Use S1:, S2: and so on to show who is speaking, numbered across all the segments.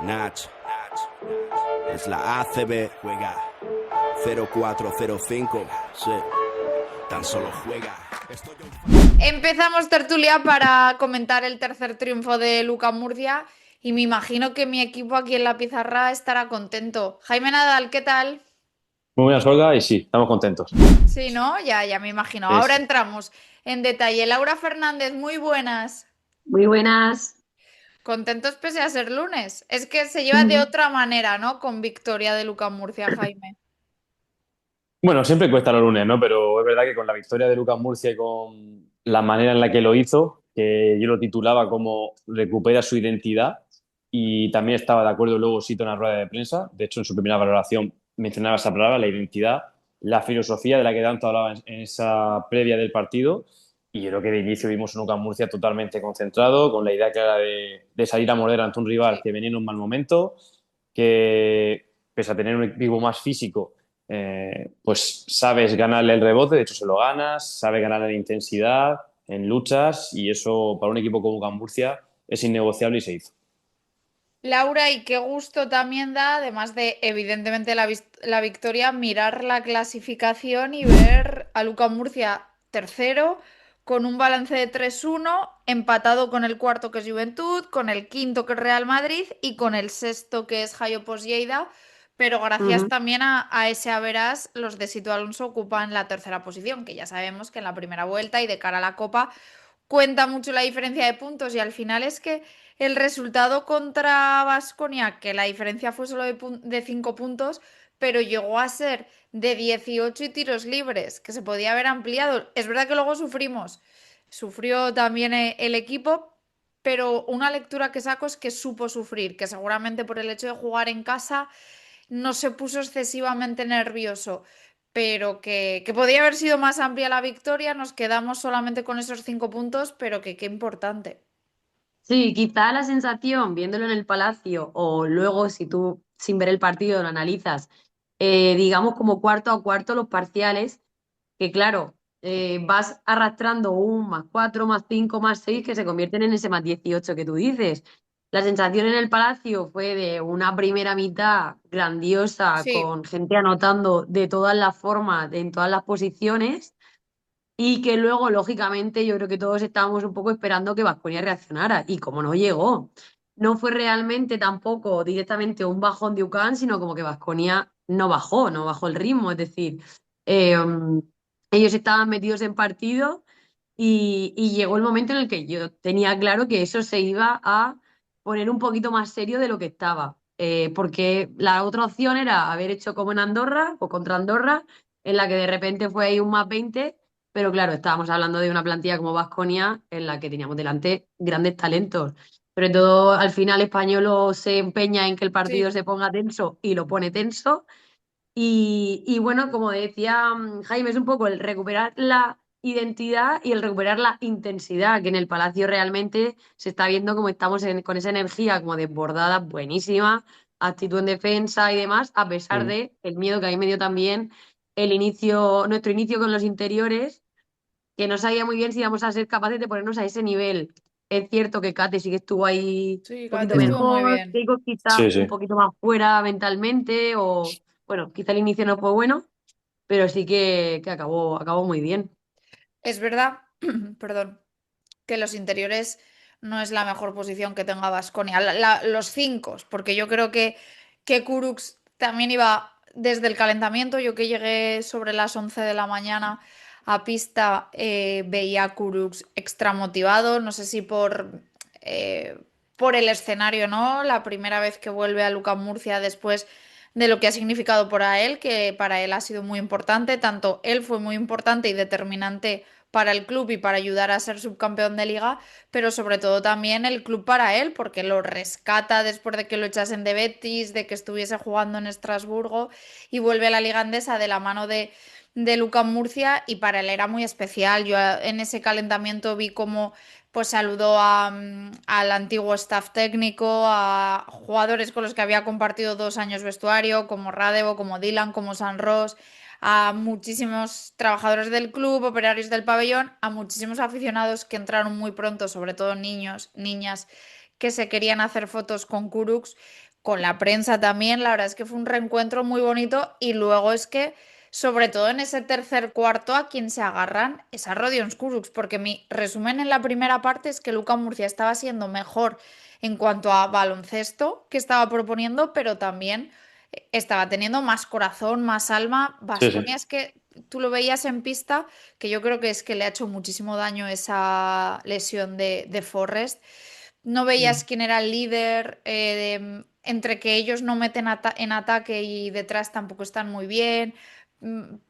S1: Nach, es la ACB, juega 0405, sí, tan solo juega.
S2: Empezamos tertulia para comentar el tercer triunfo de Luka Murcia y me imagino que mi equipo aquí en la pizarra estará contento. Jaime Nadal, ¿qué tal?
S3: Muy buenas, Olga, y sí, estamos contentos.
S2: Sí, ¿no? Ya me imagino.
S3: Sí,
S2: Ahora
S3: sí.
S2: entramos en detalle. Laura Fernández, muy buenas.
S4: Muy buenas.
S2: Contentos pese a ser lunes. Es que se lleva de
S4: Mm.
S2: otra manera, ¿no? Con victoria de Luka Murcia, Jaime.
S3: Bueno, siempre cuesta los lunes, ¿no? Pero es verdad que con la victoria de Lucas Murcia y con la manera en la que lo hizo, que yo lo titulaba como recupera su identidad, y también estaba de acuerdo luego Sito en la rueda de prensa. De hecho, en su primera valoración mencionaba esa palabra, la identidad, la filosofía de la que tanto hablaba en esa previa del partido. Y yo creo que de inicio vimos un Lucas Murcia totalmente concentrado, con la idea clara de salir a morder ante un rival
S2: Sí.
S3: que venía en un mal momento, que pese a tener un equipo más físico, pues sabes ganarle el rebote, de hecho se lo ganas, sabes ganarle en intensidad, en luchas, y eso para un equipo como Can Murcia es innegociable y se hizo.
S2: Laura, y qué gusto también da, además de evidentemente la victoria, mirar la clasificación y ver a Luka Murcia tercero con un balance de 3-1, empatado con el cuarto que es Juventud, con el quinto que es Real Madrid y con el sexto que es Jayopos Lleida, pero gracias
S4: Ujú.
S2: también a ese averás los de Sito Alonso ocupan la tercera posición, que ya sabemos que en la primera vuelta y de cara a la Copa cuenta mucho la diferencia de puntos y al final es que el resultado contra Baskonia, que la diferencia fue solo de 5 puntos, pero llegó a ser de 18 y tiros libres, que se podía haber ampliado. Es verdad que luego sufrió también el equipo, pero una lectura que saco es que supo sufrir, que seguramente por el hecho de jugar en casa no se puso excesivamente nervioso, pero que podía haber sido más amplia la victoria, nos quedamos solamente con esos 5 puntos, pero que qué importante.
S4: Sí, quizá la sensación, viéndolo en el Palacio, o luego si tú sin ver el partido lo analizas, digamos como cuarto a cuarto los parciales, que claro, vas arrastrando un +4, +5, +6 que se convierten en ese +18 que tú dices. La sensación en el Palacio fue de una primera mitad grandiosa,
S2: Sí,
S4: con gente anotando de todas las formas, en todas las posiciones. Y que luego, lógicamente, yo creo que todos estábamos un poco esperando que Baskonia reaccionara. Y como no llegó, no fue realmente tampoco directamente un bajón de UCAN, sino como que Baskonia no bajó el ritmo. Es decir, eh, ellos estaban metidos en partido y llegó el momento en el que yo tenía claro que eso se iba a poner un poquito más serio de lo que estaba. Porque la otra opción era haber hecho como en Andorra o contra Andorra, en la que de repente fue ahí un +20, pero claro, estábamos hablando de una plantilla como Baskonia en la que teníamos delante grandes talentos. Sobre todo al final Españolo se empeña en que el partido
S2: sí.
S4: se ponga tenso y lo pone tenso. Y bueno, como decía Jaime, es un poco el recuperar la identidad y el recuperar la intensidad, que en el Palacio realmente se está viendo como estamos con esa energía como desbordada, buenísima, actitud en defensa y demás, a pesar
S3: Mm.
S4: de el miedo que a mí me dio también nuestro inicio con los interiores, que no sabía muy bien si íbamos a ser capaces de ponernos a ese nivel. Es cierto que Kate sí que estuvo ahí
S2: Sí,
S4: un poquito
S2: Gate estuvo muy
S4: mejor,
S2: bien.
S4: Keiko quizá
S3: Sí,
S4: un
S3: sí.
S4: poquito más fuera mentalmente, o bueno, quizá el inicio no fue bueno, pero sí que acabó muy bien.
S2: Es verdad, perdón, que los interiores no es la mejor posición que tenga Baskonia. Los cinco, porque yo creo que Kuruks también iba desde el calentamiento. Yo que llegué sobre las 11 de la mañana a pista, veía a Kuruks extra motivado. No sé si por el escenario, ¿no? La primera vez que vuelve a Luka Murcia después de lo que ha significado para él, que para él ha sido muy importante. Tanto él fue muy importante y determinante para el club y para ayudar a ser subcampeón de liga, pero sobre todo también el club para él, porque lo rescata después de que lo echasen de Betis, de que estuviese jugando en Estrasburgo y vuelve a la liga andesa de la mano de Luka Murcia y para él era muy especial. Yo en ese calentamiento vi cómo pues saludó al antiguo staff técnico, a jugadores con los que había compartido 2 años vestuario, como Radevo, como Dylan, como San Ross, a muchísimos trabajadores del club, operarios del pabellón, a muchísimos aficionados que entraron muy pronto, sobre todo niños, niñas, que se querían hacer fotos con Kuruks, con la prensa también. La verdad es que fue un reencuentro muy bonito y luego es que, sobre todo en ese tercer cuarto, a quien se agarran es a Rodions Kurucs, porque mi resumen en la primera parte es que Luka Murcia estaba siendo mejor en cuanto a baloncesto que estaba proponiendo, pero también estaba teniendo más corazón, más alma.
S3: Sí, sí.
S2: Baskonia es que tú lo veías en pista, que yo creo que es que le ha hecho muchísimo daño esa lesión de Forrest. No veías quién era el líder, entre que ellos no meten en ataque y detrás tampoco están muy bien.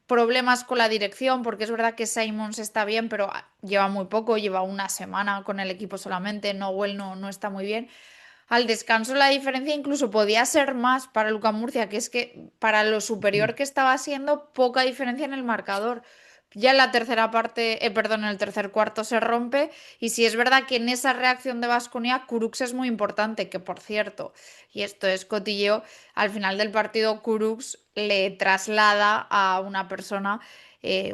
S2: Problemas con la dirección, porque es verdad que Simons está bien, pero lleva muy poco, lleva una semana con el equipo solamente. Nowell no está muy bien. Al descanso la diferencia incluso podía ser más para Luka Murcia, que es que para lo superior que estaba siendo, poca diferencia en el marcador. Ya en la tercera parte, perdón, en el tercer cuarto se rompe. Y sí es verdad que en esa reacción de Baskonia, Kurucs es muy importante, que por cierto, y esto es cotilleo, al final del partido Kurucs le traslada a una persona,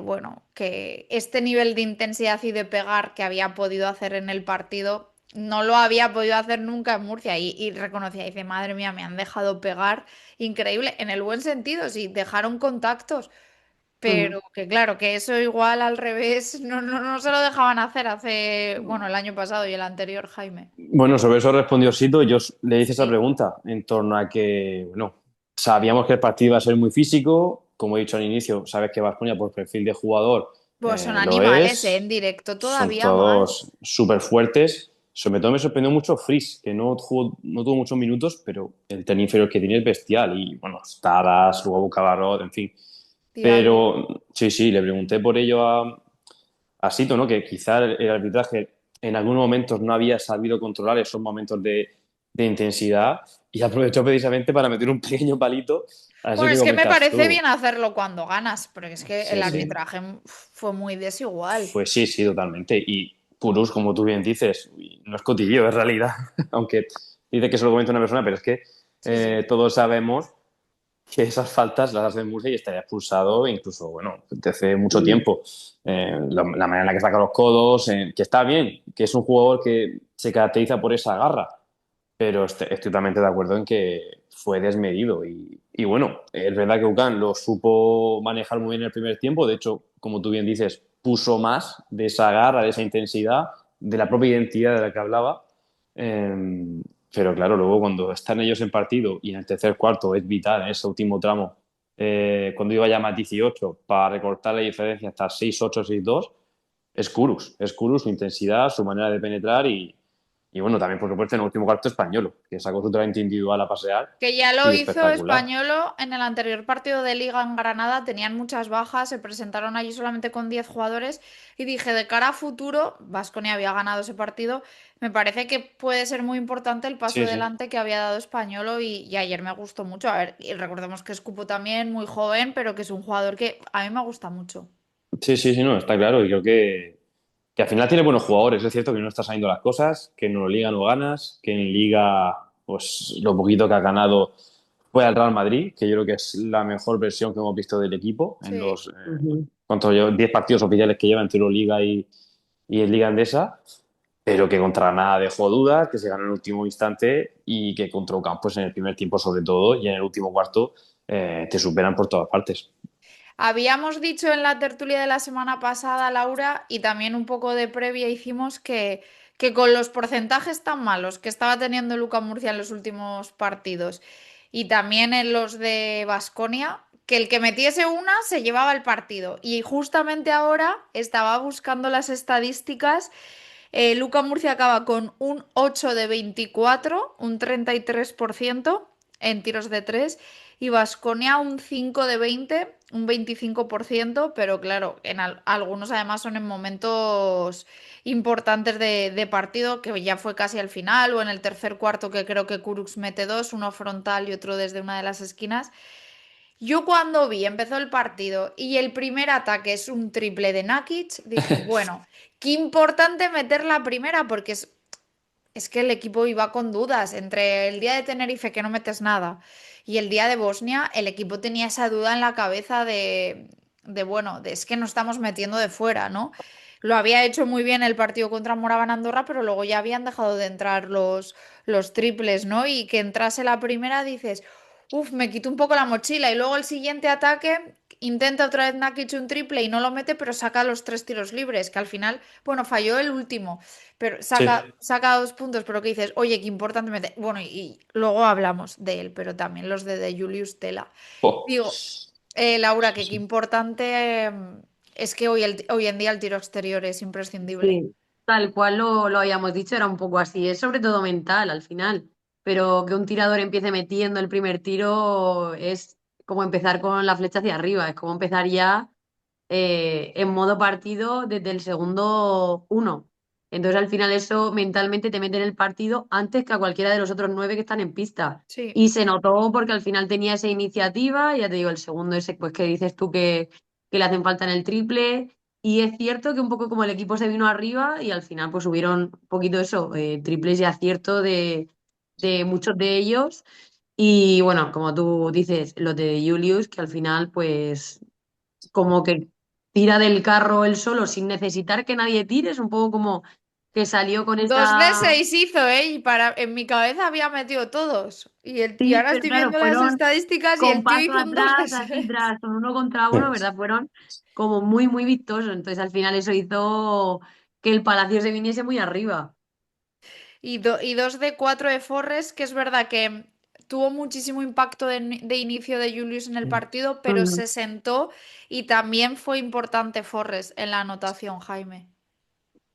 S2: bueno, que este nivel de intensidad y de pegar que había podido hacer en el partido no lo había podido hacer nunca en Murcia y reconocía, dice, madre mía, me han dejado pegar increíble, en el buen sentido, sí, dejaron contactos,
S4: Ujú.
S2: pero que claro, que eso igual al revés no se lo dejaban hacer hace, bueno, el año pasado y el anterior, Jaime.
S3: Bueno, sobre eso respondió Sito. Le hice esa
S2: Sí.
S3: pregunta en torno a que, bueno, sabíamos que el partido iba a ser muy físico. Como he dicho al inicio, sabes que Baskonia, por perfil de jugador,
S2: Pues son
S3: lo
S2: animales, en
S3: es.
S2: directo
S3: Son
S2: todavía más.
S3: todos súper fuertes. Sobre todo me sorprendió mucho Frizz, que no tuvo muchos minutos, pero el tren inferior que tiene es bestial. Y bueno, Stadas, luego Cabarrot, en fin.
S2: Tira duro.
S3: Pero sí, sí, le pregunté por ello a Sito, ¿no? Que quizá el arbitraje en algunos momentos no había sabido controlar esos momentos de intensidad y aprovechó precisamente para meter un pequeño palito a eso
S2: Bueno,
S3: que
S2: es que me
S3: comentas
S2: parece
S3: tú.
S2: bien hacerlo cuando ganas, porque es que el
S3: Sí, sí.
S2: arbitraje fue muy desigual.
S3: Pues sí, sí, totalmente. Y Purus, como tú bien dices, uy, no es cotillo, es realidad. Aunque dice que se lo comenta una persona, pero es que
S2: Sí, sí.
S3: todos sabemos que esas faltas las hace Murcia y estaría expulsado incluso, bueno, desde hace mucho
S4: Mm.
S3: tiempo. La manera en la que saca los codos, que está bien, que es un jugador que se caracteriza por esa garra, pero estoy totalmente de acuerdo en que fue desmedido. Y bueno, es verdad que Ucán lo supo manejar muy bien en el primer tiempo. De hecho, como tú bien dices, puso más de esa garra, de esa intensidad, de la propia identidad de la que hablaba. Pero claro, luego cuando están ellos en partido y en el tercer cuarto es vital en ese último tramo, cuando iba ya más 18 para recortar la diferencia hasta 6-8, 6-2, es Kurus, su intensidad, su manera de penetrar y bueno, también por supuesto en el último cuarto español, que sacó su talento individual a pasear
S2: Que ya lo
S3: y
S2: hizo
S3: espectacular.
S2: Españolo en el anterior partido de Liga en Granada, tenían muchas bajas, se presentaron allí solamente con 10 jugadores y dije, de cara a futuro, Baskonia había ganado ese partido, me parece que puede ser muy importante el paso
S3: Sí, sí.
S2: adelante que había dado Españolo y ayer me gustó mucho. A ver, y recordemos que es Cupo también, muy joven, pero que es un jugador que a mí me gusta mucho.
S3: Sí, sí, sí, no, está claro. Y creo que al final tiene buenos jugadores. Es cierto que no está saliendo las cosas, que en Euroliga no ganas, que en Liga, pues lo poquito que ha ganado fue al Real Madrid, que yo creo que es la mejor versión que hemos visto del equipo en
S2: Sí.
S3: los
S4: Ujú.
S3: ¿cuántos 10 partidos oficiales que lleva entre Euroliga y en Liga Endesa, pero que contra Granada dejó dudas, que se ganó en el último instante y que contra Ocampo, pues en el primer tiempo sobre todo y en el último cuarto te superan por todas partes.
S2: Habíamos dicho en la tertulia de la semana pasada, Laura, y también un poco de previa hicimos que con los porcentajes tan malos que estaba teniendo Luka Murcia en los últimos partidos y también en los de Baskonia, que el que metiese una se llevaba el partido. Y justamente ahora estaba buscando las estadísticas. Luka Murcia acaba con un 8 de 24, un 33% en tiros de 3 y Baskonia un 5 de 20, un 25%, pero claro, algunos además son en momentos importantes de partido, que ya fue casi al final, o en el tercer cuarto que creo que Kurucs mete dos, uno frontal y otro desde una de las esquinas. Yo cuando vi, empezó el partido y el primer ataque es un triple de Nakic, dije, bueno, qué importante meter la primera porque es que el equipo iba con dudas. Entre el día de Tenerife que no metes nada y el día de Bosnia, el equipo tenía esa duda en la cabeza de bueno, es que nos estamos metiendo de fuera, ¿no? lo había hecho muy bien el partido contra Moraván Andorra, pero luego ya habían dejado de entrar los triples, ¿no? Y que entrase la primera, dices, uff, me quito un poco la mochila. Y luego el siguiente ataque, intenta otra vez Nakic un triple y no lo mete, pero saca los 3 tiros libres, que al final, bueno, falló el último, pero
S3: Sí.
S2: saca 2 puntos, pero que dices, oye, qué importante mete. Bueno, y luego hablamos de él, pero también los de Julius Tela.
S3: Oh.
S2: Digo, Laura,
S3: Sí,
S2: que qué
S3: sí.
S2: importante es que hoy en día el tiro exterior es imprescindible.
S4: Sí, tal cual lo habíamos dicho, era un poco así, es sobre todo mental al final, pero que un tirador empiece metiendo el primer tiro es como empezar con la flecha hacia arriba, es como empezar ya en modo partido desde el segundo uno. Entonces al final eso mentalmente te mete en el partido antes que a cualquiera de los otros 9 que están en pista.
S2: Sí,
S4: Y se notó porque al final tenía esa iniciativa, ya te digo, el segundo ese pues que dices tú que le hacen falta en el triple. Y es cierto que un poco como el equipo se vino arriba y al final pues hubieron un poquito eso, triples y acierto de muchos de ellos. Y bueno, como tú dices, los de Julius, que al final pues como que tira del carro él solo sin necesitar que nadie tire, es un poco como que salió con
S2: 2 de 6 hizo, ¿eh? Y en mi cabeza había metido todos. Y
S4: Sí,
S2: ahora
S4: pero
S2: estoy
S4: claro,
S2: viendo las
S4: fueron
S2: estadísticas y
S4: con
S2: el tío
S4: paso
S2: hizo un 2 de
S4: atrás, así
S2: 6.
S4: tras, con uno contra uno, ¿verdad? Fueron como muy, muy vistosos. Entonces al final eso hizo que el Palacio se viniese muy arriba.
S2: Y 2 de 4 de Forres, que es verdad que tuvo muchísimo impacto de inicio de Julius en el partido, pero
S4: Ujú.
S2: se sentó y también fue importante Forres en la anotación, Jaime.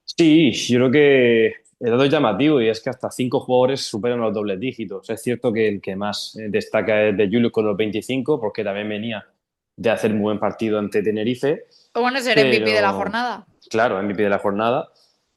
S3: Sí, yo creo que el dato es llamativo y es que hasta 5 jugadores superan los dobles dígitos. Es cierto que el que más destaca es de Julius con los 25, porque también venía de hacer muy buen partido ante Tenerife,
S2: O bueno, ser MVP de la
S3: pero
S2: jornada.
S3: claro, MVP de la jornada.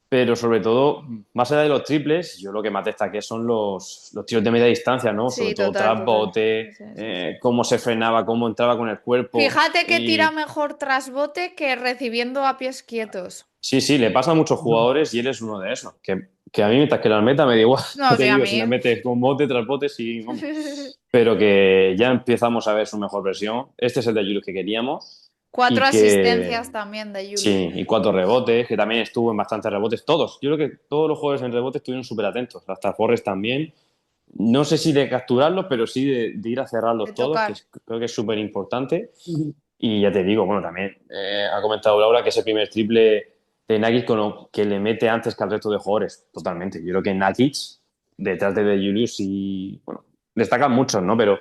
S3: Pero sobre todo, más allá de los triples, yo lo que más destaqué son los tiros de media distancia, ¿no? Sobre
S2: Sí,
S3: todo
S2: total,
S3: tras
S2: total.
S3: bote,
S2: Sí, sí, sí, sí.
S3: cómo se frenaba, cómo entraba con el cuerpo.
S2: Fíjate que tira
S3: Y
S2: mejor tras bote que recibiendo a pies quietos.
S3: sí, sí, le pasa a muchos jugadores y él es uno de esos. Que a mí, mientras que las meta, me da igual.
S2: No,
S3: Ya te
S2: sí, a
S3: digo, si la
S2: mí.
S3: metes con bote tras bote, sí, vamos. Pero que ya empezamos a ver su mejor versión. Este es el de Julius que queríamos.
S2: Cuatro
S3: Y que
S2: asistencias también de Julius.
S3: sí, y 4 rebotes, que también estuvo en bastantes rebotes. Todos. Yo creo que todos los jugadores en rebote estuvieron súper atentos. Hasta Forres también. No sé si de capturarlos, pero sí de ir a
S2: De
S3: cerrarlos todos,
S2: tocar.
S3: creo que es súper importante.
S4: Ujú.
S3: Y ya te digo, bueno, también ha comentado Laura que ese primer triple de Nakic que le mete antes que al resto de jugadores. Totalmente. Yo creo que Nakic, detrás de Julius, y bueno, destacan muchos, ¿no? Pero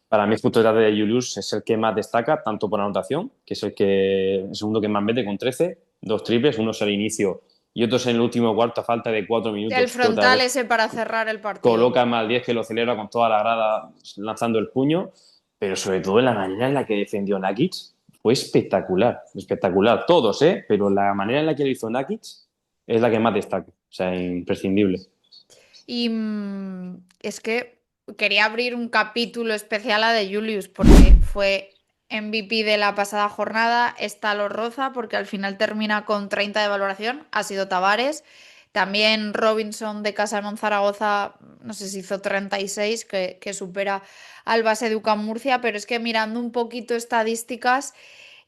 S3: para mí, justo detrás de Julius es el que más destaca, tanto por anotación, que es el segundo que más mete con 13, 2 triples, uno es al inicio y otros en el último cuarto a falta de 4 minutos,
S2: El
S3: que otra
S2: frontal
S3: vez
S2: ese para cerrar el partido.
S3: coloca más 10 que lo celebra con toda la grada lanzando el puño, pero sobre todo en la manera en la que defendió Nakic fue espectacular, espectacular. Todos, ¿eh? Pero la manera en la que lo hizo Nakic es la que más destaca, o sea, imprescindible.
S2: Y es que quería abrir un capítulo especial a de Julius porque fue MVP de la pasada jornada. Esta lo roza porque al final termina con 30 de valoración. Ha sido Tavares. También Robinson de Casa de Monzaragoza, no sé si hizo 36, que supera al base de UCAM Murcia. Pero es que mirando un poquito estadísticas,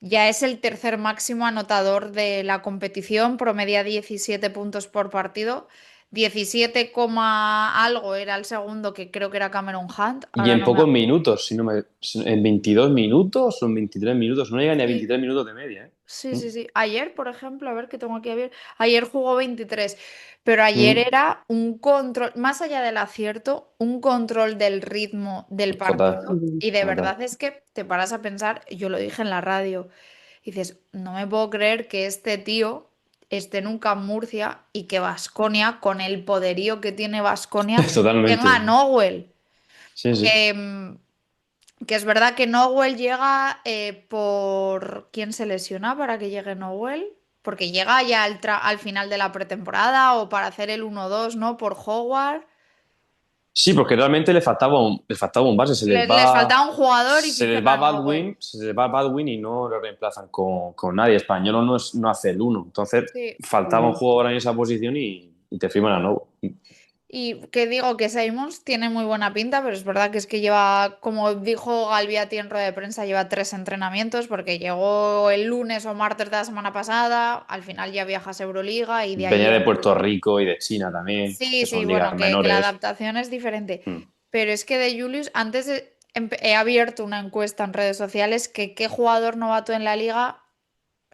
S2: ya es el tercer máximo anotador de la competición. Promedia 17 puntos por partido. 17, algo era el segundo, que creo que era Cameron Hunt.
S3: Y
S2: Ahora
S3: en
S2: no me.
S3: pocos minutos, en 22 minutos o en 23 minutos, no llega ni a
S2: Sí,
S3: 23 minutos de media, ¿eh?
S2: sí, sí, sí. Ayer, por ejemplo, a ver que tengo aquí a ver. Ayer jugó 23, pero ayer
S3: Mm.
S2: era un control, más allá del acierto, un control del ritmo del
S3: Total,
S2: partido.
S4: Ujú.
S2: Y de
S3: total.
S2: verdad es que te paras a pensar, yo lo dije en la radio, y dices, no me puedo creer que este tío esté nunca en Murcia y que Baskonia, con el poderío que tiene Baskonia, tenga a
S3: Totalmente.
S2: Nowell.
S3: Sí, sí.
S2: Que, que es verdad que Nowell llega por... ¿Quién se lesiona para que llegue Nowell? Porque llega ya al final de la pretemporada o para hacer el 1-2, ¿no? Por Howard.
S3: Sí, porque realmente le faltaba un base,
S2: Les faltaba un jugador y
S3: se les
S2: fichan
S3: va
S2: a Nowell.
S3: Baldwin, se les va Baldwin y no lo reemplazan con nadie. Español no hace el uno. Entonces
S2: Sí.
S3: faltaba un
S4: Ujú.
S3: jugador en esa posición y te firman a nuevo.
S2: Y que digo que Simons tiene muy buena pinta, pero es verdad que es que lleva, como dijo Galviati en rueda de prensa, lleva 3 entrenamientos porque llegó el lunes o martes de la semana pasada, al final ya viajas a Euroliga y de ahí
S3: Venía de
S2: a...
S3: Puerto Rico y de China también,
S2: Sí,
S3: que
S2: sí,
S3: son
S2: bueno,
S3: ligas
S2: que la
S3: menores.
S2: adaptación es diferente.
S3: Mm.
S2: Pero es que de Julius, he abierto una encuesta en redes sociales que qué jugador novato en la liga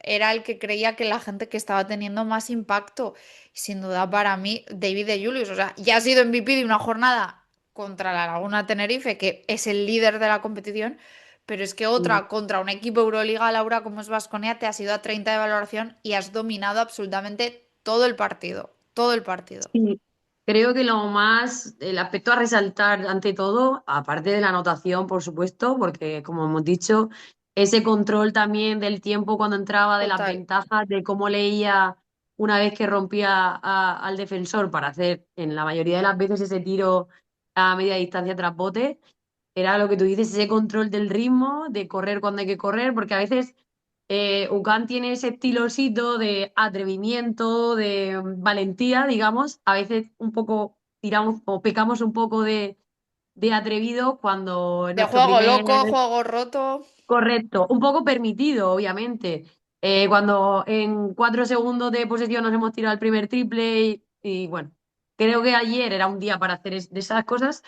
S2: era el que creía que la gente que estaba teniendo más impacto. Sin duda para mí, David de Julius. O sea, ya ha sido MVP de una jornada contra la Laguna Tenerife, que es el líder de la competición, pero es que
S4: Mm.
S2: otra contra un equipo Euroliga, Laura, como es Baskonia, te has ido a 30 de valoración y has dominado absolutamente todo el partido. Todo el partido.
S4: Sí, creo que lo más, el aspecto a resaltar ante todo, aparte de la anotación, por supuesto, porque como hemos dicho, ese control también del tiempo cuando entraba, de las
S2: Total.
S4: ventajas, de cómo leía una vez que rompía al defensor para hacer en la mayoría de las veces ese tiro a media distancia tras bote, era lo que tú dices, ese control del ritmo, de correr cuando hay que correr, porque a veces UCAN tiene ese estilosito de atrevimiento, de valentía, digamos. A veces un poco tiramos o pecamos un poco de atrevido cuando en
S2: De
S4: nuestro
S2: juego
S4: primer.
S2: loco, juego roto.
S4: Correcto, un poco permitido, obviamente. Cuando en 4 segundos de posesión nos hemos tirado el primer triple y, bueno, creo que ayer era un día para hacer de esas cosas,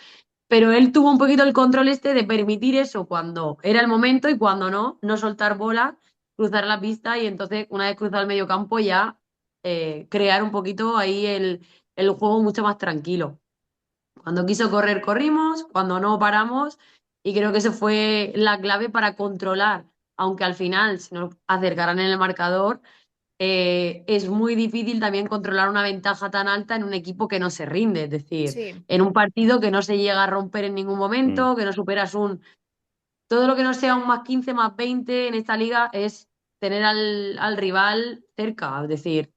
S4: pero él tuvo un poquito el control este de permitir eso cuando era el momento y cuando no, no soltar bola, cruzar la pista y entonces una vez cruzado el medio campo ya crear un poquito ahí el juego mucho más tranquilo. Cuando quiso correr, corrimos, cuando no, paramos, y creo que eso fue la clave para controlar, aunque al final, si nos acercaran en el marcador, es muy difícil también controlar una ventaja tan alta en un equipo que no se rinde, es decir,
S2: Sí.
S4: en un partido que no se llega a romper en ningún
S3: Mm.
S4: momento, que no superas todo lo que no sea un +15, +20 en esta liga es tener al rival cerca, es decir.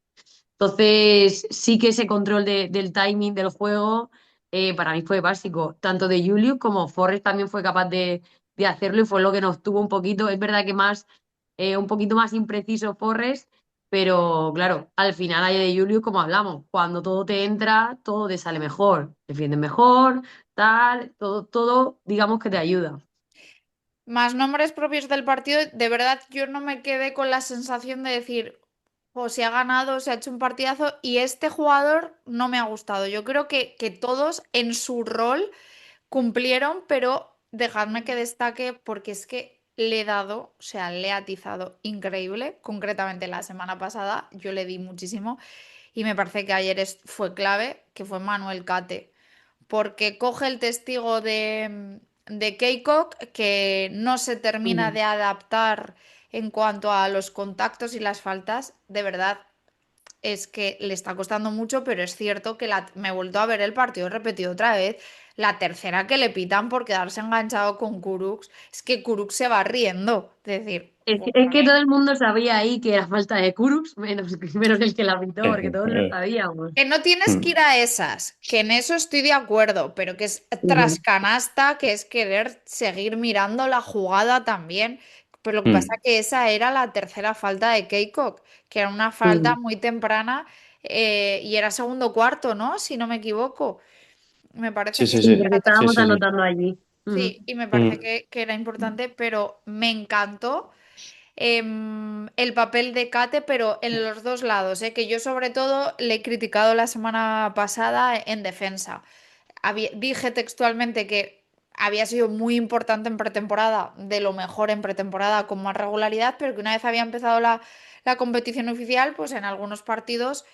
S4: Entonces, sí que ese control del timing del juego para mí fue básico. Tanto de Julius como Forrest también fue capaz de hacerlo y fue lo que nos tuvo un poquito. Es verdad que un poquito más impreciso Forrest, pero claro, al final hay de Julius, como hablamos, cuando todo te entra, todo te sale mejor. Defiendes mejor, tal, todo, digamos que te ayuda.
S2: Más nombres propios del partido, de verdad yo no me quedé con la sensación de decir, o se ha ganado, se ha hecho un partidazo y este jugador no me ha gustado. Yo creo que todos en su rol cumplieron, pero dejadme que destaque porque es que le he dado, o sea, le he atizado increíble. Concretamente la semana pasada yo le di muchísimo y me parece que ayer fue clave, que fue Manuel Cate porque coge el testigo de Keikok, que no se termina
S4: Mm.
S2: de adaptar en cuanto a los contactos y las faltas. De verdad, es que le está costando mucho, pero es cierto que me he vuelto a ver el partido repetido otra vez. La tercera que le pitan por quedarse enganchado con Kuruks, es que Kuruks se va riendo. Es decir,
S4: Es que todo el mundo sabía ahí que era falta de Kurux, menos el que la pintó, porque todos lo sabíamos.
S2: que no tienes que ir a esas, que en eso estoy de acuerdo, pero que es
S4: Ujú.
S2: tras canasta, que es querer seguir mirando la jugada también. Pero lo que pasa
S3: Mm.
S2: es que esa era la tercera falta de Keikok, que era una falta
S4: Mm.
S2: muy temprana y era segundo cuarto, ¿no? Si no me equivoco. Me
S3: Sí,
S2: parece que
S3: sí,
S2: sí,
S4: Sí,
S3: sí.
S4: porque
S2: era
S3: Sí,
S4: estábamos
S3: sí, sí.
S4: anotando allí. Ujú.
S2: sí, y me parece
S3: Mm.
S2: que era importante, pero me encantó el papel de Kate, pero en los dos lados, que yo sobre todo le he criticado la semana pasada en defensa. Dije textualmente que había sido muy importante en pretemporada, de lo mejor en pretemporada con más regularidad, pero que una vez había empezado la competición oficial, pues en algunos partidos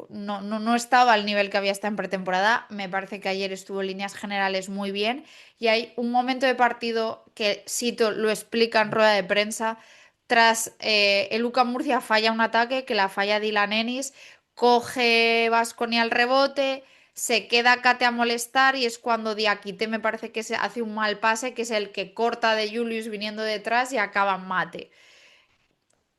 S2: no estaba al nivel que había estado en pretemporada. Me parece que ayer estuvo en líneas generales muy bien y hay un momento de partido que Sito lo explica en rueda de prensa. Tras el UCAM Murcia falla un ataque, que la falla Dylan Ennis, coge Baskonia al rebote, se queda Kate a molestar y es cuando Diakite me parece que se hace un mal pase, que es el que corta de Julius viniendo detrás y acaba en mate.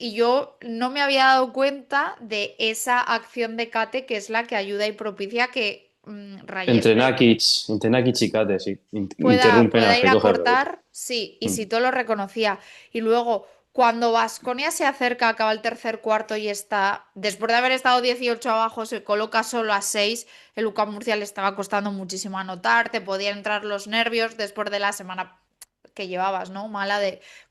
S2: Y yo no me había dado cuenta de esa acción de Kate que es la que ayuda y propicia que Rayeste
S3: Entre Nakic y Kate, sí.
S2: pueda,
S3: Interrumpen
S2: pueda
S3: al
S2: ir
S3: que
S2: a
S3: coge el rebote.
S2: cortar, sí, y
S3: Mm.
S2: si todo lo reconocía. Y luego Cuando Baskonia se acerca, acaba el tercer cuarto y está, después de haber estado 18 abajo, se coloca solo a 6. El UCAM Murcia le estaba costando muchísimo anotar, te podían entrar los nervios después de la semana que llevabas, ¿no? Mala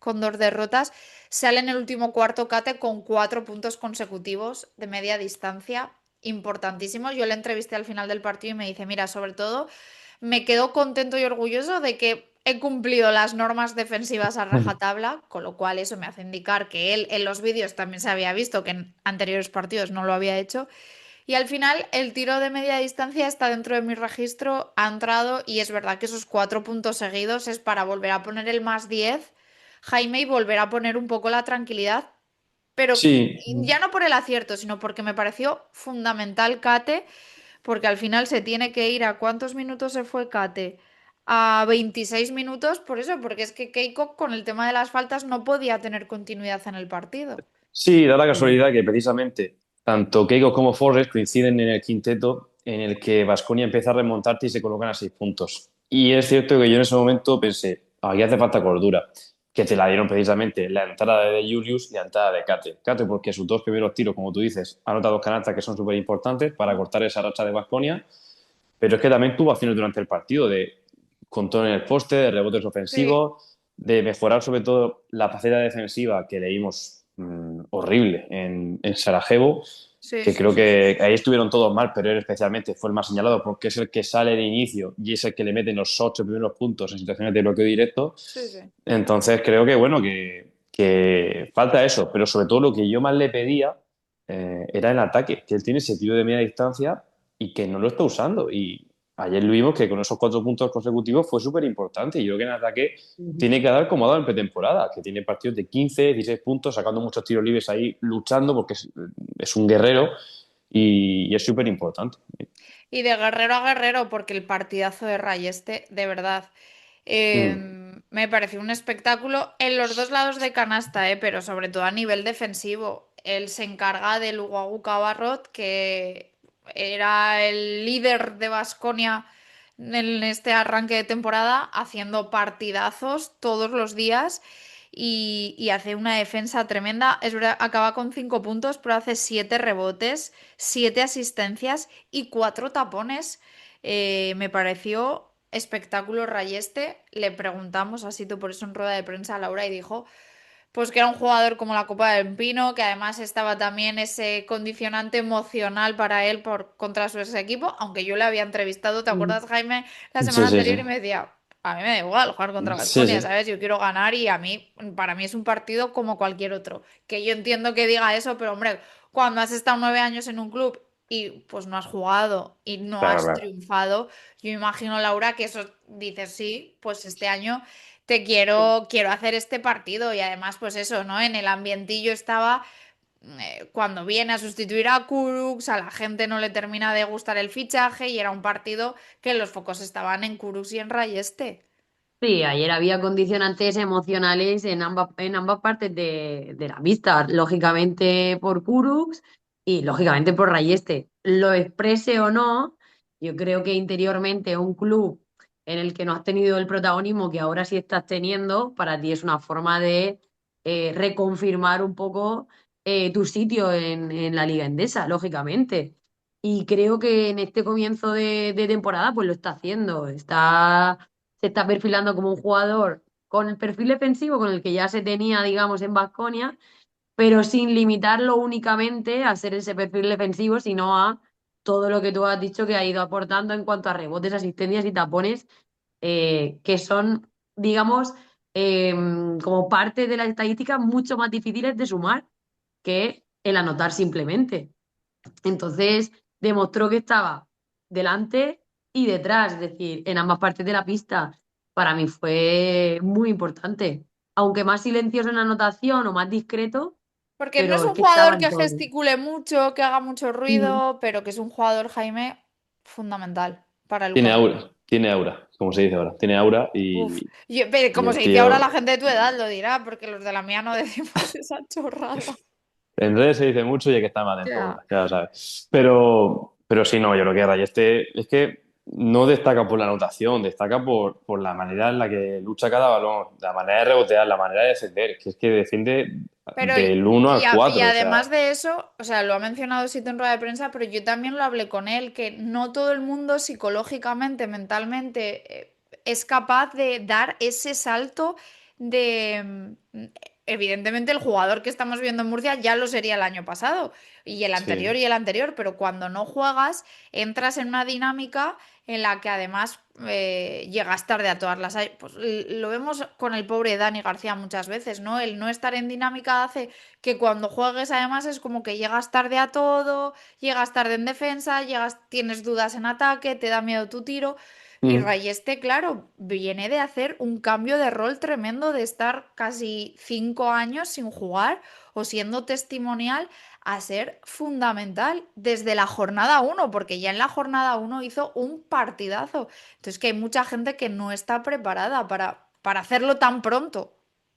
S2: con 2 derrotas. Sale en el último cuarto Kate con 4 puntos consecutivos de media distancia, importantísimos. Yo le entrevisté al final del partido y me dice, mira, sobre todo me quedo contento y orgulloso de que he cumplido las normas defensivas a rajatabla, con lo cual eso me hace indicar que él en los vídeos también se había visto que en anteriores partidos no lo había hecho. Y al final el tiro de media distancia está dentro de mi registro, ha entrado y es verdad que esos 4 puntos seguidos es para volver a poner el +10, Jaime, y volver a poner un poco la tranquilidad, pero
S3: Sí,
S2: ya no por el acierto, sino porque me pareció fundamental Kate, porque al final se tiene que ir a ¿cuántos minutos se fue Kate? A 26 minutos, por eso, porque es que Keiko con el tema de las faltas no podía tener continuidad en el partido.
S3: sí, da la casualidad que precisamente tanto Keiko como Forrest coinciden en el quinteto en el que Baskonia empieza a remontarte y se colocan a 6 puntos. Y es cierto que yo en ese momento pensé, aquí hace falta cordura, que te la dieron precisamente la entrada de Julius y la entrada de Kate. Kate porque sus 2 primeros tiros, como tú dices, anota 2 canastas que son súper importantes para cortar esa racha de Baskonia, pero es que también tuvo acciones durante el partido de control en el poste, de rebotes
S2: Sí,
S3: ofensivos, de mejorar sobre todo la faceta defensiva que leímos horrible en Sarajevo,
S2: sí,
S3: que
S2: sí,
S3: creo
S2: sí, sí.
S3: que ahí estuvieron todos mal, pero él especialmente fue el más señalado porque es el que sale de inicio y es el que le mete los 8 primeros puntos en situaciones de bloqueo directo.
S2: Sí, sí.
S3: Entonces creo que bueno, que falta eso, pero sobre todo lo que yo más le pedía era el ataque, que él tiene ese tiro de media distancia y que no lo está usando. Y ayer lo vimos que con esos 4 puntos consecutivos fue súper importante. Y yo creo que en ataque
S4: Ujú.
S3: tiene que dar como ha dado en pretemporada, que tiene partidos de 15, 16 puntos, sacando muchos tiros libres ahí, luchando, porque es un guerrero y es súper importante.
S2: Y de guerrero a guerrero, porque el partidazo de Rayeste, de verdad,
S3: Mm.
S2: me pareció un espectáculo en los dos lados de canasta, pero sobre todo a nivel defensivo. Él se encarga de Luguagu Cabarrot, que era el líder de Baskonia en este arranque de temporada, haciendo partidazos todos los días y hace una defensa tremenda. Es verdad, acaba con 5 puntos, pero hace 7 rebotes, 7 asistencias y 4 tapones. Me pareció espectáculo Rayeste. Le preguntamos, así tú por eso en rueda de prensa a Laura y dijo pues que era un jugador como la Copa del Pino, que además estaba también ese condicionante emocional para él contra su ex equipo, aunque yo le había entrevistado, ¿te
S4: Ujú.
S2: acuerdas, Jaime, la
S3: Sí,
S2: semana
S3: sí,
S2: anterior y
S3: sí.
S2: me decía, a mí me da igual jugar contra
S3: Sí,
S2: Baskonia,
S3: sí.
S2: ¿sabes? Yo quiero ganar y para mí es un partido como cualquier otro. Que yo entiendo que diga eso, pero hombre, cuando has estado 9 años en un club y pues no has jugado y no
S3: Claro,
S2: has
S3: claro.
S2: triunfado, yo imagino, Laura, que eso dices, sí, pues este año
S4: Sí.
S2: quiero hacer este partido y además pues eso, ¿no? En el ambientillo estaba cuando viene a sustituir a Kurux, a la gente no le termina de gustar el fichaje y era un partido que los focos estaban en Kurux y en Rayeste.
S4: Sí, ayer había condicionantes emocionales en ambas partes de la pista, lógicamente por Kurux y lógicamente por Rayeste. Lo exprese o no, yo creo que interiormente un club en el que no has tenido el protagonismo que ahora sí estás teniendo, para ti es una forma de reconfirmar un poco tu sitio en la Liga Endesa, lógicamente. Y creo que en este comienzo de temporada pues lo está haciendo, se está perfilando como un jugador con el perfil defensivo con el que ya se tenía, digamos, en Baskonia, pero sin limitarlo únicamente a ser ese perfil defensivo, sino a todo lo que tú has dicho que ha ido aportando en cuanto a rebotes, asistencias y tapones, que son, digamos, como parte de las estadísticas mucho más difíciles de sumar que el anotar simplemente. Entonces, demostró que estaba delante y detrás, es decir, en ambas partes de la pista. Para mí fue muy importante. Aunque más silencioso en la anotación o más discreto,
S2: Porque no es
S4: pero es
S2: un
S4: que estaba
S2: jugador
S4: en
S2: que
S4: todo.
S2: gesticule mucho, que haga mucho
S4: Ujú.
S2: ruido, pero que es un jugador, Jaime, fundamental para
S3: Tiene
S2: Luka.
S3: aura, tiene aura, como se dice ahora. Tiene aura
S2: Uf,
S3: y,
S2: pero
S3: y
S2: como
S3: el
S2: se dice ahora, la
S3: tío.
S2: gente de tu edad lo dirá, porque los de la mía no decimos esa chorrada.
S3: En redes se dice mucho y hay que estar más dentro,
S2: Ya.
S3: ya lo sabes. Pero sí, no, yo creo que Rayeste es que no destaca por la anotación, destaca por la manera en la que lucha cada balón, la manera de rebotear, la manera de defender, que es que defiende
S2: Pero,
S3: del 1 al
S2: y
S3: 4, o
S2: además
S3: sea,
S2: de eso, o sea, lo ha mencionado Sito en rueda de prensa, pero yo también lo hablé con él, que no todo el mundo psicológicamente, mentalmente, es capaz de dar ese salto de... Evidentemente el jugador que estamos viendo en Murcia ya lo sería el año pasado,
S3: sí.
S2: y el anterior, pero cuando no juegas, entras en una dinámica en la que además llegas tarde a todas las... Pues lo vemos con el pobre Dani García muchas veces, ¿no? El no estar en dinámica hace que cuando juegues además es como que llegas tarde a todo, llegas tarde en defensa, tienes dudas en ataque, te da miedo tu tiro. Y
S3: Mm.
S2: Rayeste, claro, viene de hacer un cambio de rol tremendo, de estar casi 5 años sin jugar o siendo testimonial a ser fundamental desde la jornada 1, porque ya en la jornada 1 hizo un partidazo. Entonces que hay mucha gente que no está preparada para hacerlo tan pronto.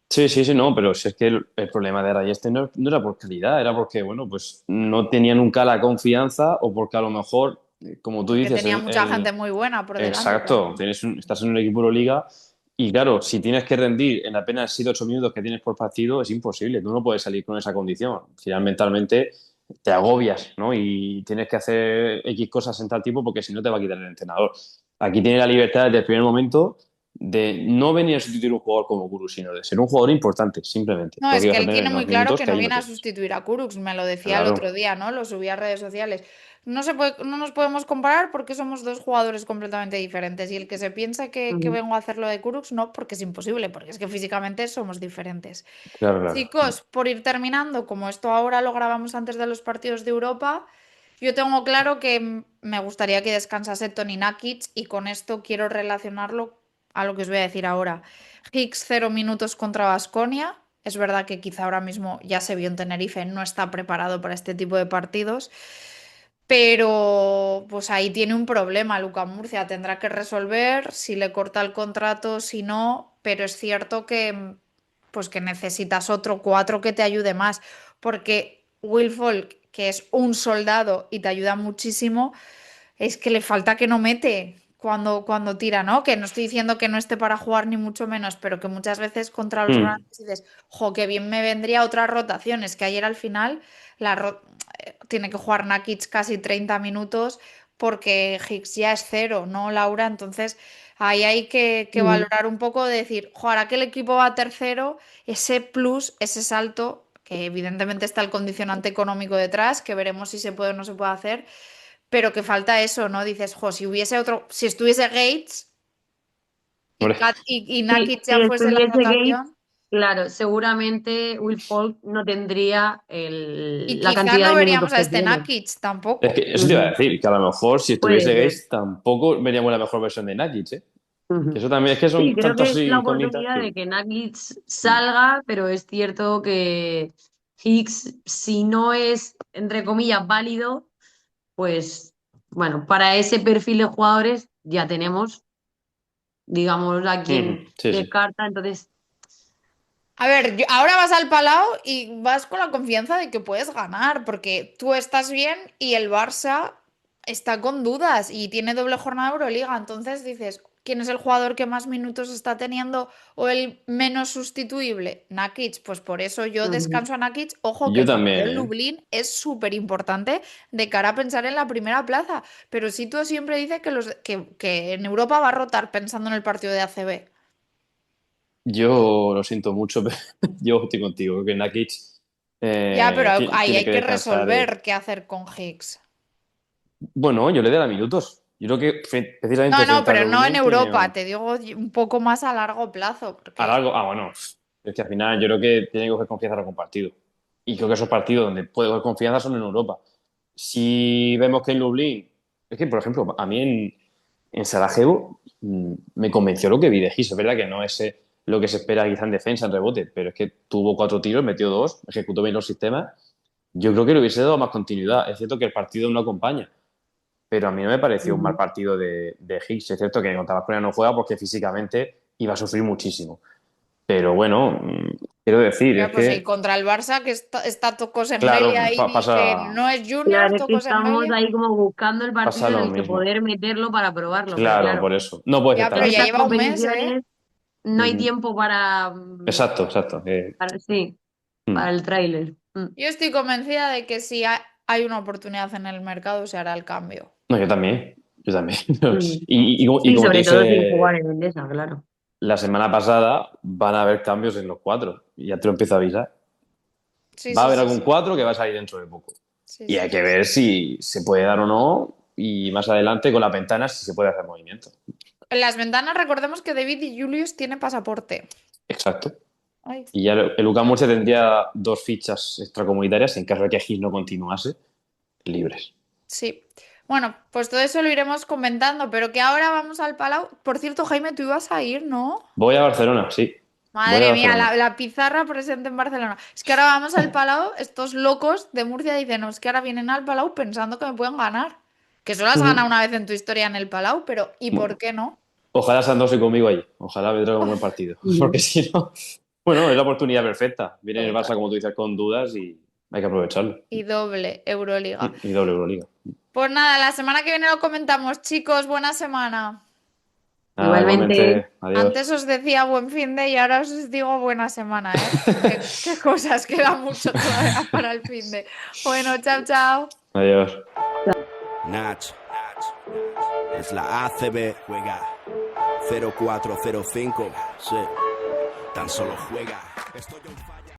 S3: Sí, sí, sí, no, pero si es que el problema de Rayeste no era por calidad, era porque, bueno, pues no tenía nunca la confianza o porque a lo mejor, como tú
S2: Porque
S3: dices,
S2: tenía mucha gente muy buena por delante
S3: exacto,
S2: también.
S3: estás en un equipo Euroliga y claro, si tienes que rendir en apenas 7 8 minutos que tienes por partido, es imposible, tú no puedes salir con esa condición. Al final, mentalmente te agobias, ¿no? Y tienes que hacer X cosas en tal tiempo porque si no te va a quitar el entrenador. Aquí tiene la libertad desde el primer momento de no venir a sustituir un jugador como Guru, sino de ser un jugador importante, simplemente.
S2: No,
S3: Lo
S2: es
S3: que
S2: que
S3: vas a
S2: él
S3: tener
S2: tiene
S3: en
S2: muy
S3: los
S2: claro
S3: minutos
S2: que
S3: que
S2: no
S3: ahí no
S2: viene a
S3: tienes.
S2: sustituir a Kurux, me lo decía el otro
S3: Claro.
S2: día, ¿no? Lo subí a redes sociales. No nos podemos comparar porque somos dos jugadores completamente diferentes. Y el que se piensa que
S4: Ujú.
S2: vengo a hacer lo de Kurux, no, porque es imposible, porque es que físicamente somos diferentes.
S3: Claro, claro.
S2: Chicos, por ir terminando, como esto ahora lo grabamos antes de los partidos de Europa, yo tengo claro que me gustaría que descansase Tony Nakic y con esto quiero relacionarlo a lo que os voy a decir ahora. Hicks 0 minutos contra Baskonia. Es verdad que quizá ahora mismo ya se vio en Tenerife, no está preparado para este tipo de partidos, pero pues ahí tiene un problema Luca Murcia. Tendrá que resolver si le corta el contrato, si no, pero es cierto que pues que necesitas otro 4 que te ayude más, porque Will Folk, que es un soldado y te ayuda muchísimo, es que le falta que no mete cuando tira, ¿no? Que no estoy diciendo que no esté para jugar ni mucho menos, pero que muchas veces contra los
S3: Mm.
S2: grandes dices, jo, que bien me vendría otra rotación. Es que ayer al final tiene que jugar Nakic casi 30 minutos porque Higgs ya es cero, ¿no, Laura? Entonces ahí hay que
S4: Ujú.
S2: valorar un poco de decir, jo, ahora que el equipo va a tercero, ese plus, ese salto, que evidentemente está el condicionante económico detrás, que veremos si se puede o no se puede hacer, pero que falta eso, ¿no? Dices, jo, si hubiese otro, si estuviese Gates
S3: Hombre,
S2: y
S4: Si,
S2: Nakic ya
S4: si
S2: fuese la
S4: estuviese Gates,
S2: rotación,
S4: claro, seguramente Will Folk no tendría
S2: y
S4: la
S2: quizá
S4: cantidad
S2: no
S4: de minutos
S2: veríamos a
S4: que
S2: este
S4: tiene.
S2: Nakic
S3: es que
S2: tampoco.
S3: eso te iba a
S4: Ujú.
S3: decir, que a lo mejor si
S4: Puede
S3: estuviese
S4: ser.
S3: Gates tampoco veríamos la mejor versión de Nakic, ¿eh? Que
S4: Ujú.
S3: eso también es que
S4: Sí,
S3: son
S4: creo que
S3: tantas
S4: es la
S3: incógnitas
S4: oportunidad
S3: que...
S4: de que Nakic
S3: Mm.
S4: salga, pero es cierto que Higgs, si no es, entre comillas, válido, pues bueno, para ese perfil de jugadores ya tenemos, digamos, a quien
S3: Ujú. Sí, sí.
S4: descarta. Entonces,
S2: A ver, ahora vas al Palau y vas con la confianza de que puedes ganar, porque tú estás bien y el Barça está con dudas y tiene doble jornada de Euroliga. Entonces dices, ¿quién es el jugador que más minutos está teniendo o el menos sustituible? Nakic, pues por eso yo
S4: ujú.
S2: descanso a Nakic. Ojo, que
S3: Yo
S2: el partido
S3: también,
S2: en
S3: ¿eh?
S2: Lublin es súper importante de cara a pensar en la primera plaza. Pero si tú siempre dices que en Europa va a rotar pensando en el partido de ACB.
S3: Yo lo siento mucho, pero yo estoy contigo. Creo que Nakic
S2: Ya, pero ahí
S3: tiene
S2: hay
S3: que
S2: que
S3: descansar.
S2: resolver qué hacer con Higgs.
S3: Bueno, yo le daré minutos. Yo creo que precisamente
S2: No, no,
S3: frente al
S2: pero no en
S3: Lublin tiene
S2: Europa, te digo un poco más a largo plazo,
S3: a
S2: porque
S3: largo. Ah, bueno, es que al final yo creo que tiene que coger confianza con partido. Y creo que esos partidos donde puede coger confianza son en Europa. Si vemos que en Lublin, es que por ejemplo, a mí en Sarajevo me convenció lo que vi de Gis. Es verdad que no es lo que se espera quizá en defensa, en rebote, pero es que tuvo 4 tiros, metió 2, ejecutó bien los sistemas. Yo creo que le hubiese dado más continuidad. Es cierto que el partido no acompaña, pero a mí no me pareció un mal
S4: Ujú.
S3: partido de Higgs. Es cierto que contra Vasconia no juega porque físicamente iba a sufrir muchísimo. Pero bueno, Quiero decir,
S2: Ya,
S3: es
S2: pues y
S3: que,
S2: contra el Barça, que está Toko
S3: claro,
S2: Sembele ahí,
S3: pasa,
S2: que no es Junior,
S4: Claro, es que
S2: Toko
S4: estamos
S2: Sembele.
S4: ahí como buscando el
S3: pasa
S4: partido en
S3: lo
S4: el que
S3: mismo.
S4: poder meterlo para probarlo, pero
S3: Claro,
S4: claro,
S3: por eso. No puedes
S2: Ya,
S3: estar
S2: pero
S4: en
S2: ya
S3: así.
S4: estas
S2: lleva un mes, ¿eh?
S4: competiciones no hay
S3: Ujú.
S4: tiempo para,
S3: Exacto, exacto.
S4: sí, para
S3: Mm.
S4: el tráiler.
S2: Yo estoy convencida de que si hay una oportunidad en el mercado, se hará el cambio.
S3: No, yo también. Yo también.
S4: Mm.
S3: Y
S4: Sí,
S3: como te
S4: sobre todo sin jugar
S3: dije
S4: en Endesa, claro.
S3: la semana pasada, van a haber cambios en los cuatro. Y ya te lo empiezo a avisar.
S2: Sí,
S3: Va a
S2: sí,
S3: haber
S2: sí,
S3: algún
S2: sí.
S3: cuatro que va a salir dentro de poco.
S2: Sí,
S3: Y hay
S2: sí,
S3: que
S2: sí, sí.
S3: ver si se puede dar o no. Y más adelante con las ventanas si se puede hacer movimiento.
S2: En las ventanas recordemos que David y Julius tienen pasaporte.
S3: Exacto.
S2: Ay,
S3: Y ya el UCAM Murcia tendría 2 fichas extracomunitarias en caso de que Gis no continuase libres.
S2: sí. Bueno, pues todo eso lo iremos comentando, pero que ahora vamos al Palau. Por cierto, Jaime, tú ibas a ir, ¿no?
S3: Voy a Barcelona, sí. Voy a
S2: Madre mía,
S3: Barcelona.
S2: la pizarra presente en Barcelona. Es que ahora vamos al Palau, estos locos de Murcia dicen, no, es que ahora vienen al Palau pensando que me pueden ganar. Que solo has ganado
S3: Ujú.
S2: una vez en tu historia en el Palau, pero ¿y por
S3: Bueno,
S2: qué no?
S3: ojalá Sandose conmigo allí. Ojalá vendrá un buen partido.
S4: Mm.
S3: Porque si no, bueno, es la oportunidad perfecta. Viene el Barça,
S2: Total.
S3: como tú dices, con dudas y hay que aprovecharlo.
S2: Y doble Euroliga.
S3: Y doble Euroliga.
S2: Pues nada, la semana que viene lo comentamos, chicos. Buena semana.
S3: Nada,
S4: Igualmente.
S3: igualmente, adiós.
S2: Antes os decía buen fin de y ahora os digo buena semana, ¿eh? Qué cosas, queda mucho todavía para el fin de. Bueno, chao, chao.
S3: Adiós.
S1: Nach. Es la ACB. Juega 0405. Sí. Tan solo juega. Estoy on fire.